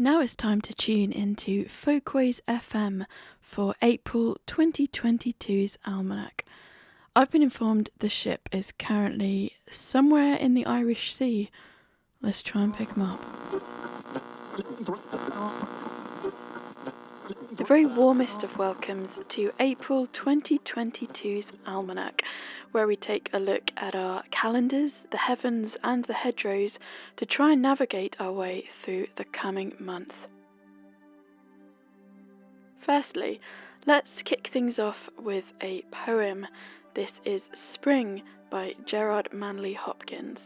Now it's time to tune into Folkways FM for April 2022's Almanac. I've been informed the ship is currently somewhere in the Irish Sea. Let's try and pick them up. The very warmest of welcomes to April 2022's Almanac, where we take a look at our calendars, the heavens and the hedgerows to try and navigate our way through the coming month. Firstly, let's kick things off with a poem. This is Spring by Gerard Manley Hopkins.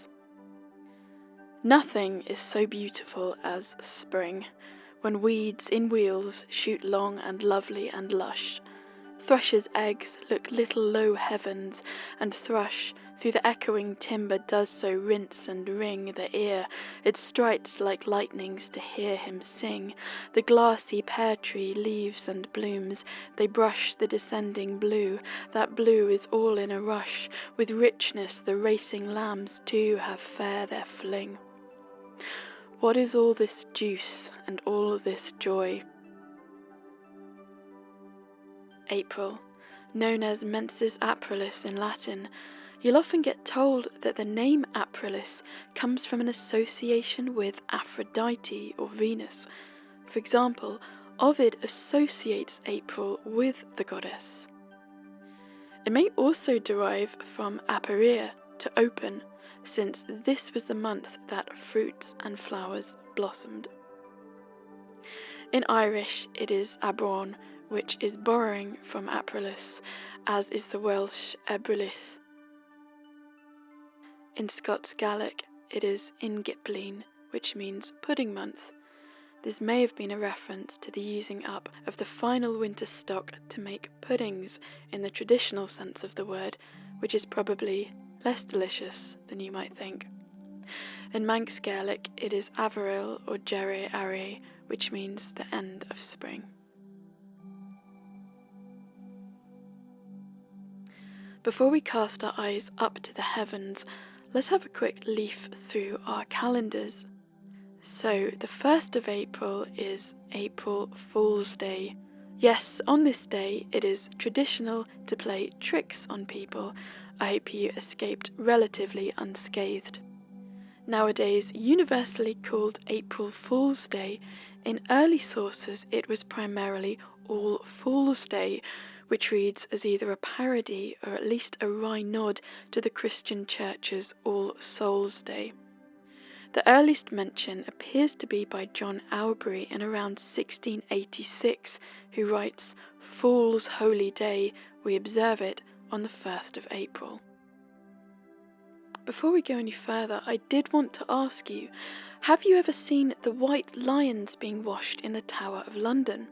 Nothing is so beautiful as spring, when weeds in wheels shoot long and lovely and lush. Thrush's eggs look little low heavens, and thrush through the echoing timber does so rinse and ring the ear. It strikes like lightnings to hear him sing. The glassy pear tree leaves and blooms, they brush the descending blue. That blue is all in a rush, with richness the racing lambs too have fair their fling. What is all this juice and all this joy? April, known as Mensis Aprilis in Latin, you'll often get told that the name Aprilis comes from an association with Aphrodite or Venus. For example, Ovid associates April with the goddess. It may also derive from aperir, to open, since this was the month that fruits and flowers blossomed. In Irish it is Abron, which is borrowing from Aprilis, as is the Welsh Ebrilith. In Scots Gaelic it is Ingiplín, which means pudding month. This may have been a reference to the using up of the final winter stock to make puddings in the traditional sense of the word, which is probably less delicious than you might think. In Manx Gaelic it is Averil or Jerry Are, which means the end of spring. Before we cast our eyes up to the heavens, let's have a quick leaf through our calendars. So, the 1st of April is April Fool's Day. Yes, on this day it is traditional to play tricks on people. I hope you escaped relatively unscathed. Nowadays universally called April Fool's Day, in early sources it was primarily All Fool's Day, which reads as either a parody or at least a wry nod to the Christian Church's All Souls' Day. The earliest mention appears to be by John Aubrey in around 1686, who writes, "Fool's Holy Day, we observe it on the 1st of April." Before we go any further, I did want to ask you, have you ever seen the white lions being washed in the Tower of London?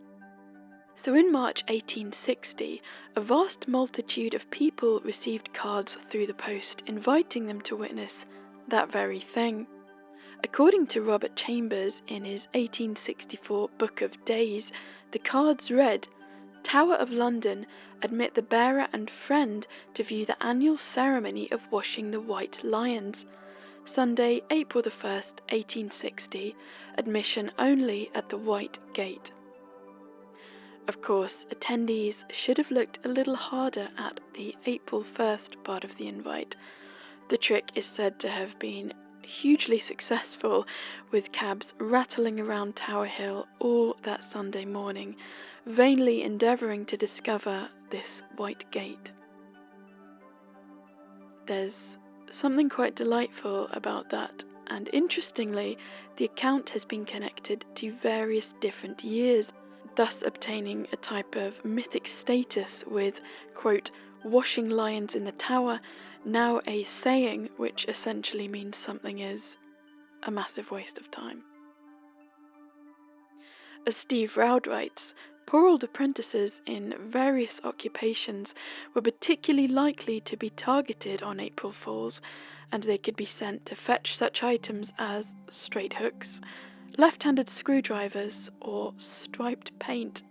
So in March 1860, a vast multitude of people received cards through the post inviting them to witness that very thing. According to Robert Chambers in his 1864 Book of Days, the cards read, "Tower of London, admit the bearer and friend to view the annual ceremony of washing the white lions. Sunday, April the 1st, 1860, admission only at the White Gate." Of course, attendees should have looked a little harder at the April 1st part of the invite. The trick is said to have been hugely successful, with cabs rattling around Tower Hill all that Sunday morning, vainly endeavouring to discover this White Gate. There's something quite delightful about that, and interestingly, the account has been connected to various different years, thus obtaining a type of mythic status with, quote, "washing lions in the tower," now a saying which essentially means something is a massive waste of time. As Steve Roud writes, poor old apprentices in various occupations were particularly likely to be targeted on April Fools, and they could be sent to fetch such items as straight hooks, left-handed screwdrivers, or striped paint.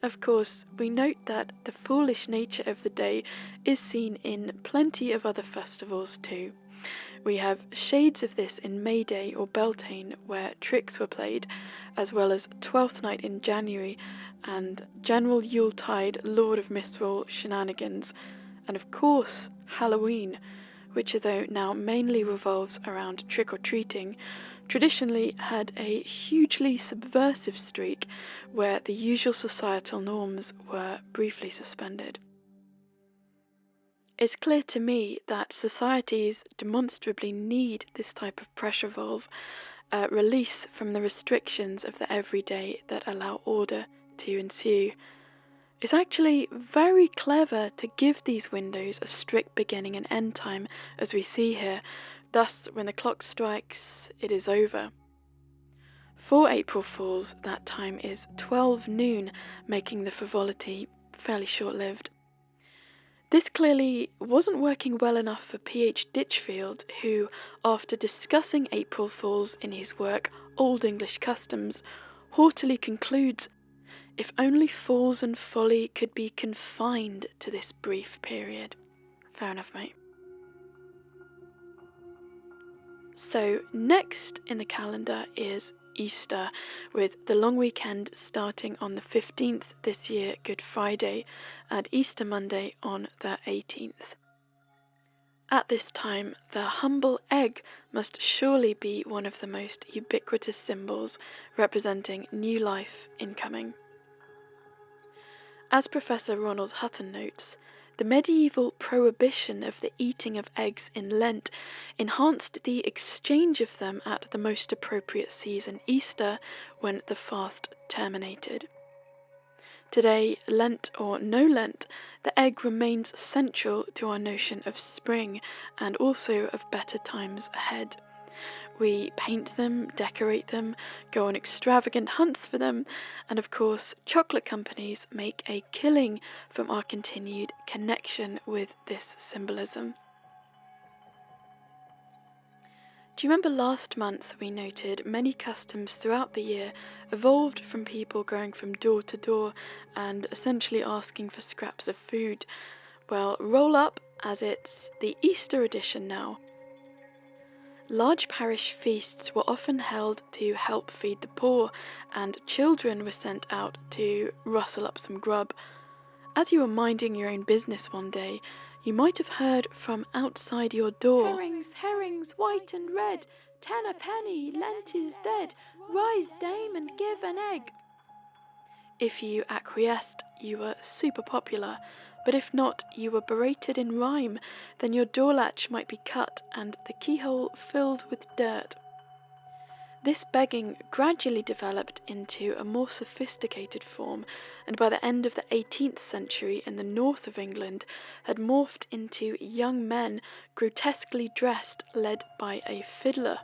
Of course, we note that the foolish nature of the day is seen in plenty of other festivals too. We have shades of this in May Day or Beltane, where tricks were played, as well as Twelfth Night in January, and general Yuletide Lord of Misrule shenanigans, and of course Halloween, which although now mainly revolves around trick-or-treating, traditionally had a hugely subversive streak where the usual societal norms were briefly suspended. It's clear to me that societies demonstrably need this type of pressure valve, release from the restrictions of the everyday that allow order to ensue. It's actually very clever to give these windows a strict beginning and end time, as we see here. Thus, when the clock strikes, it is over. For April Fools, that time is 12 noon, making the frivolity fairly short-lived. This clearly wasn't working well enough for P.H. Ditchfield, who, after discussing April Fools in his work Old English Customs, haughtily concludes, "If only fools and folly could be confined to this brief period." Fair enough, mate. So next in the calendar is Easter, with the long weekend starting on the 15th this year, Good Friday, and Easter Monday on the 18th. At this time, the humble egg must surely be one of the most ubiquitous symbols representing new life incoming. As Professor Ronald Hutton notes, the medieval prohibition of the eating of eggs in Lent enhanced the exchange of them at the most appropriate season, Easter, when the fast terminated. Today, Lent or no Lent, the egg remains central to our notion of spring and also of better times ahead. We paint them, decorate them, go on extravagant hunts for them, and of course, chocolate companies make a killing from our continued connection with this symbolism. Do you remember last month we noted many customs throughout the year evolved from people going from door to door and essentially asking for scraps of food? Well, roll up, as it's the Easter edition now. Large parish feasts were often held to help feed the poor, and children were sent out to rustle up some grub. As you were minding your own business one day, you might have heard from outside your door, "Herrings, herrings, white and red, 10 a penny, Lent is dead, rise dame and give an egg." If you acquiesced, you were super popular, but if not, you were berated in rhyme, then your door latch might be cut and the keyhole filled with dirt. This begging gradually developed into a more sophisticated form, and by the end of the 18th century in the north of England had morphed into young men grotesquely dressed, led by a fiddler.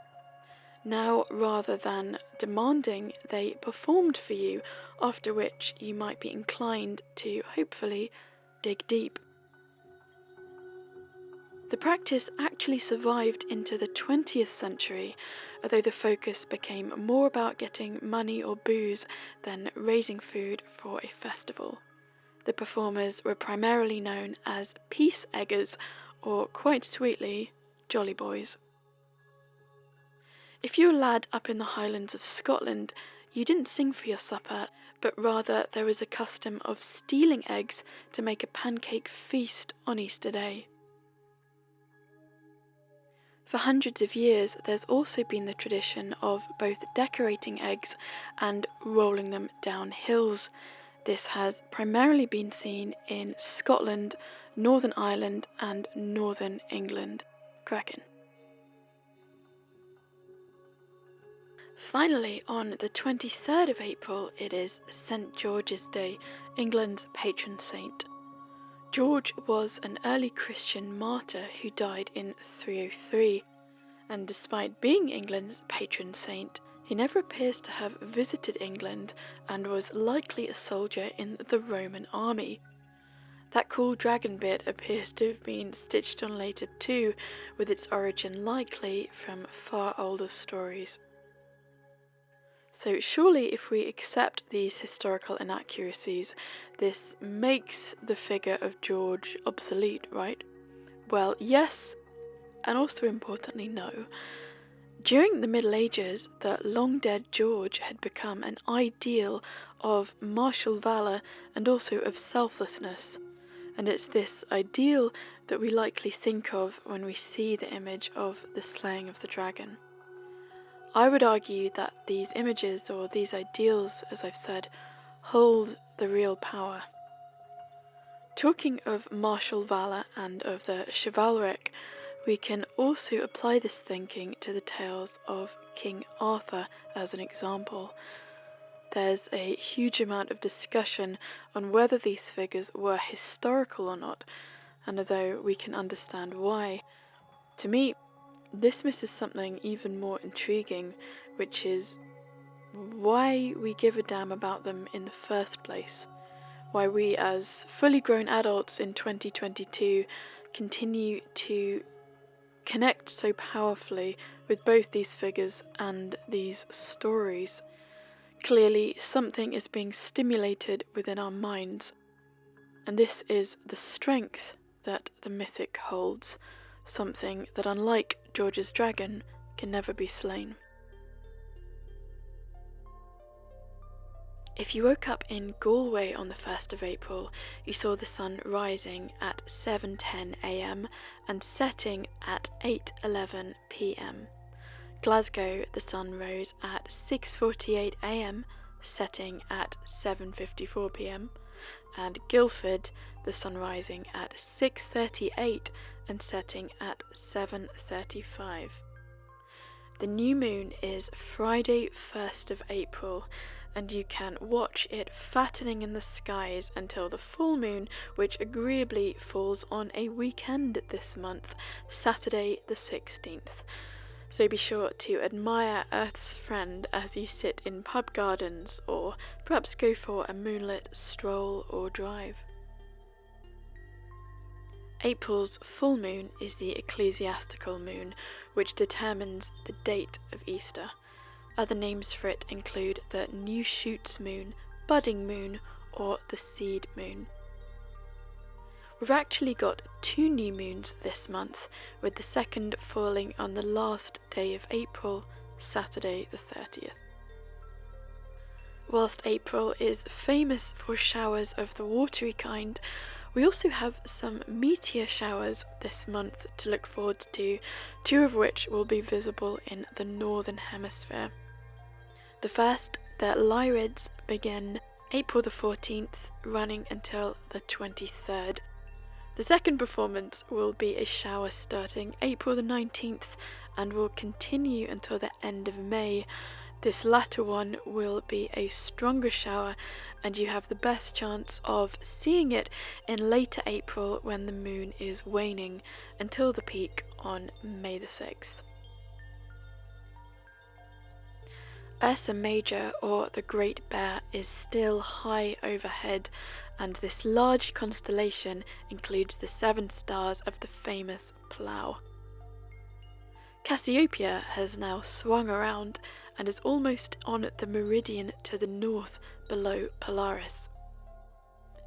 Now, rather than demanding, they performed for you, after which you might be inclined to, hopefully, dig deep. The practice actually survived into the 20th century, although the focus became more about getting money or booze than raising food for a festival. The performers were primarily known as peace eggers, or quite sweetly, jolly boys. If you were a lad up in the Highlands of Scotland, you didn't sing for your supper, but rather there was a custom of stealing eggs to make a pancake feast on Easter Day. For hundreds of years, there's also been the tradition of both decorating eggs and rolling them down hills. This has primarily been seen in Scotland, Northern Ireland, and Northern England. Crackin'. Finally, on the 23rd of April, it is St. George's Day, England's patron saint. George was an early Christian martyr who died in 303, and despite being England's patron saint, he never appears to have visited England and was likely a soldier in the Roman army. That cool dragon bit appears to have been stitched on later too, with its origin likely from far older stories. So surely if we accept these historical inaccuracies, this makes the figure of George obsolete, right? Well, yes and also importantly know, during the Middle Ages, the long-dead George had become an ideal of martial valour and also of selflessness, and it's this ideal that we likely think of when we see the image of the slaying of the dragon. I would argue that these images, or these ideals, as I've said, hold the real power. Talking of martial valour and of the chivalric, we can also apply this thinking to the tales of King Arthur as an example. There's a huge amount of discussion on whether these figures were historical or not, and although we can understand why, to me, this misses something even more intriguing, which is why we give a damn about them in the first place. Why we as fully grown adults in 2022 continue to connect so powerfully with both these figures and these stories. Clearly, something is being stimulated within our minds, and this is the strength that the mythic holds, something that, unlike George's dragon, can never be slain. If you woke up in Galway on the 1st of April, you saw the sun rising at 7:10 AM and setting at 8:11 PM. Glasgow, the sun rose at 6:48 AM, setting at 7:54 PM. And Guildford, the sun rising at 6:38 and setting at 7:35. The new moon is Friday 1st of April, and you can watch it fattening in the skies until the full moon, which agreeably falls on a weekend this month, Saturday the 16th. So be sure to admire Earth's friend as you sit in pub gardens, or perhaps go for a moonlit stroll or drive. April's full moon is the ecclesiastical moon, which determines the date of Easter. Other names for it include the new shoots moon, budding moon, or the seed moon. We've actually got 2 new moons this month, with the second falling on the last day of April, Saturday the 30th. Whilst April is famous for showers of the watery kind, we also have some meteor showers this month to look forward to, 2 of which will be visible in the northern hemisphere. The first, the Lyrids, begin April the 14th, running until the 23rd. The second performance will be a shower starting April the 19th and will continue until the end of May. This latter one will be a stronger shower, and you have the best chance of seeing it in later April when the moon is waning, until the peak on May the 6th. Ursa Major, or the Great Bear, is still high overhead, and this large constellation includes the 7 stars of the famous Plough. Cassiopeia has now swung around and is almost on the meridian to the north below Polaris.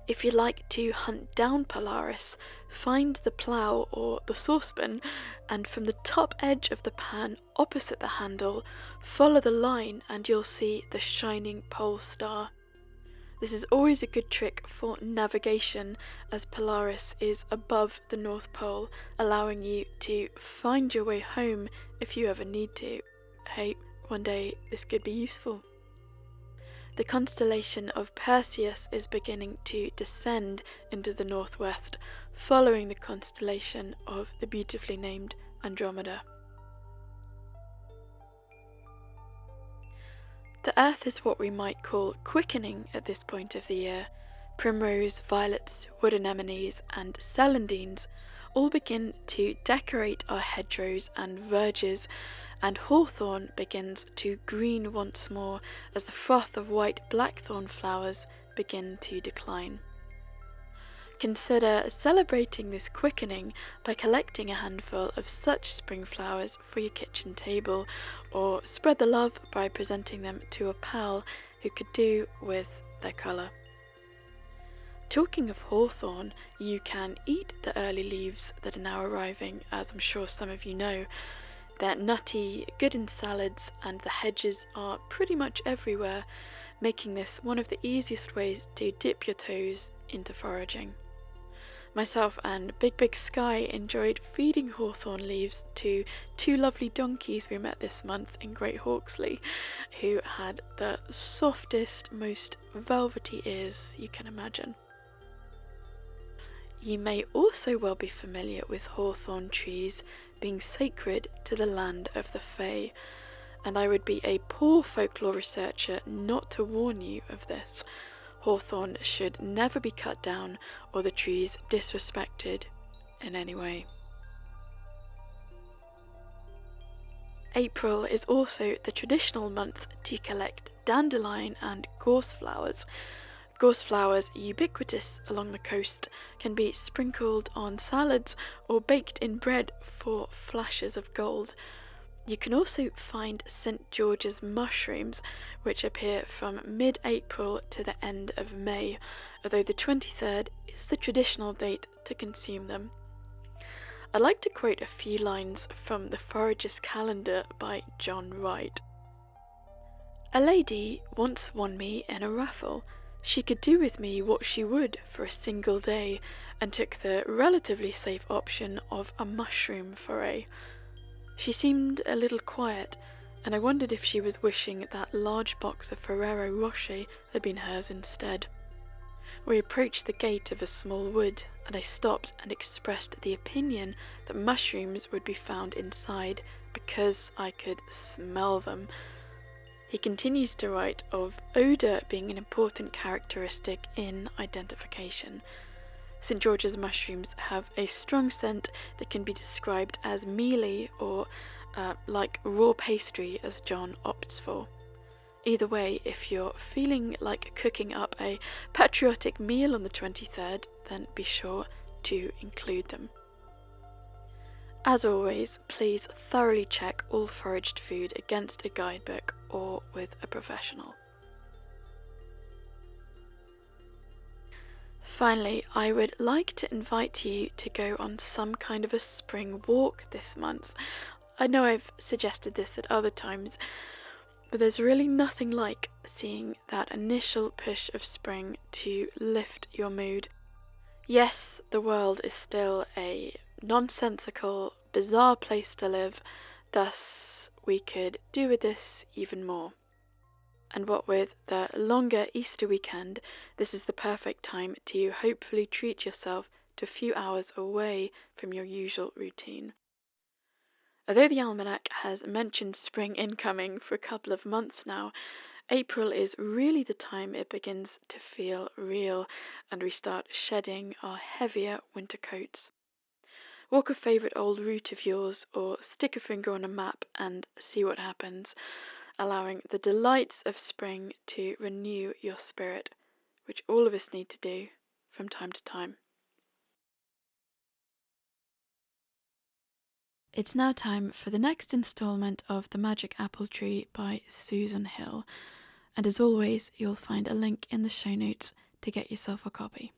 If you'd like to hunt down Polaris, find the Plough or the saucepan, and from the top edge of the pan opposite the handle, follow the line and you'll see the shining pole star. This is always a good trick for navigation, as Polaris is above the North Pole, allowing you to find your way home if you ever need to. Hey, one day this could be useful. The constellation of Perseus is beginning to descend into the northwest, following the constellation of the beautifully named Andromeda. The Earth is what we might call quickening at this point of the year. Primrose, violets, wood anemones, and celandines all begin to decorate our hedgerows and verges, and hawthorn begins to green once more as the froth of white blackthorn flowers begin to decline. Consider celebrating this quickening by collecting a handful of such spring flowers for your kitchen table, or spread the love by presenting them to a pal who could do with their colour. Talking of hawthorn, you can eat the early leaves that are now arriving, as I'm sure some of you know. They're nutty, good in salads, and the hedges are pretty much everywhere, making this one of the easiest ways to dip your toes into foraging. Myself and Big Sky enjoyed feeding hawthorn leaves to two lovely donkeys we met this month in Great Hawksley, who had the softest, most velvety ears you can imagine. You may also well be familiar with hawthorn trees being sacred to the land of the Fae, and I would be a poor folklore researcher not to warn you of this. Hawthorn should never be cut down or the trees disrespected in any way. April is also the traditional month to collect dandelion and gorse flowers. Gorse flowers, ubiquitous along the coast, can be sprinkled on salads or baked in bread for flashes of gold. You can also find St. George's mushrooms, which appear from mid-April to the end of May, although the 23rd is the traditional date to consume them. I'd like to quote a few lines from the Forager's Calendar by John Wright. "A lady once won me in a raffle. She could do with me what she would for a single day, and took the relatively safe option of a mushroom foray. She seemed a little quiet, and I wondered if she was wishing that large box of Ferrero Rocher had been hers instead. We approached the gate of a small wood, and I stopped and expressed the opinion that mushrooms would be found inside because I could smell them." He continues to write of odour being an important characteristic in identification. St. George's mushrooms have a strong scent that can be described as mealy or like raw pastry, as John opts for. Either way, if you're feeling like cooking up a patriotic meal on the 23rd, then be sure to include them. As always, please thoroughly check all foraged food against a guidebook or with a professional. Finally, I would like to invite you to go on some kind of a spring walk this month. I know I've suggested this at other times, but there's really nothing like seeing that initial push of spring to lift your mood. Yes, the world is still a nonsensical, bizarre place to live, thus we could do with this even more. And what with the longer Easter weekend, this is the perfect time to hopefully treat yourself to a few hours away from your usual routine. Although the Almanac has mentioned spring incoming for a couple of months now, April is really the time it begins to feel real, and we start shedding our heavier winter coats. Walk a favourite old route of yours, or stick a finger on a map and see what happens, allowing the delights of spring to renew your spirit, which all of us need to do from time to time. It's now time for the next instalment of The Magic Apple Tree by Susan Hill, and as always, you'll find a link in the show notes to get yourself a copy.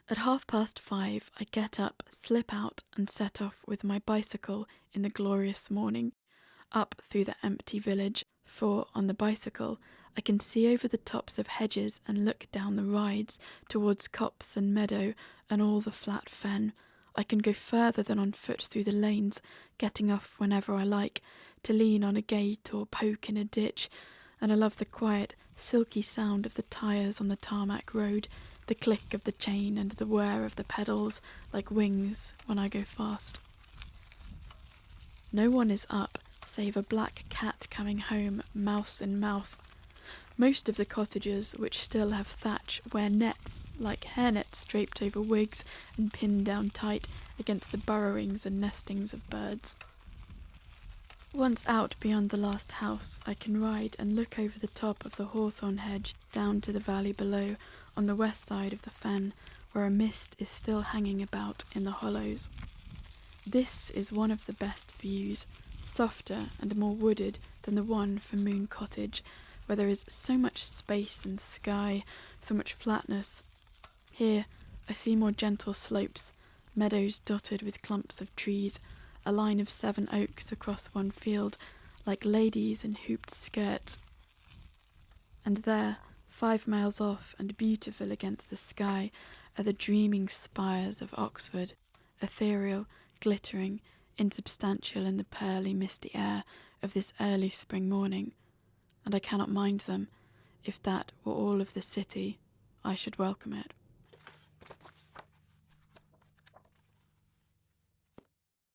At 5:30, I get up, slip out, and set off with my bicycle in the glorious morning, up through the empty village, for on the bicycle I can see over the tops of hedges and look down the rides towards copse and meadow and all the flat fen. I can go further than on foot through the lanes, getting off whenever I like, to lean on a gate or poke in a ditch, and I love the quiet, silky sound of the tyres on the tarmac road, the click of the chain and the whir of the pedals like wings when I go fast. No one is up, save a black cat coming home, mouse in mouth. Most of the cottages, which still have thatch, wear nets, like hairnets draped over wigs and pinned down tight against the burrowings and nestings of birds. Once out beyond the last house, I can ride and look over the top of the hawthorn hedge down to the valley below, on the west side of the fen, where a mist is still hanging about in the hollows. This is one of the best views, softer and more wooded than the one from Moon Cottage, where there is so much space and sky, so much flatness. Here I see more gentle slopes, meadows dotted with clumps of trees, a line of 7 oaks across one field, like ladies in hooped skirts. And there, 5 miles off and beautiful against the sky, are the dreaming spires of Oxford, ethereal, glittering, insubstantial in the pearly, misty air of this early spring morning, and I cannot mind them. If that were all of the city, I should welcome it.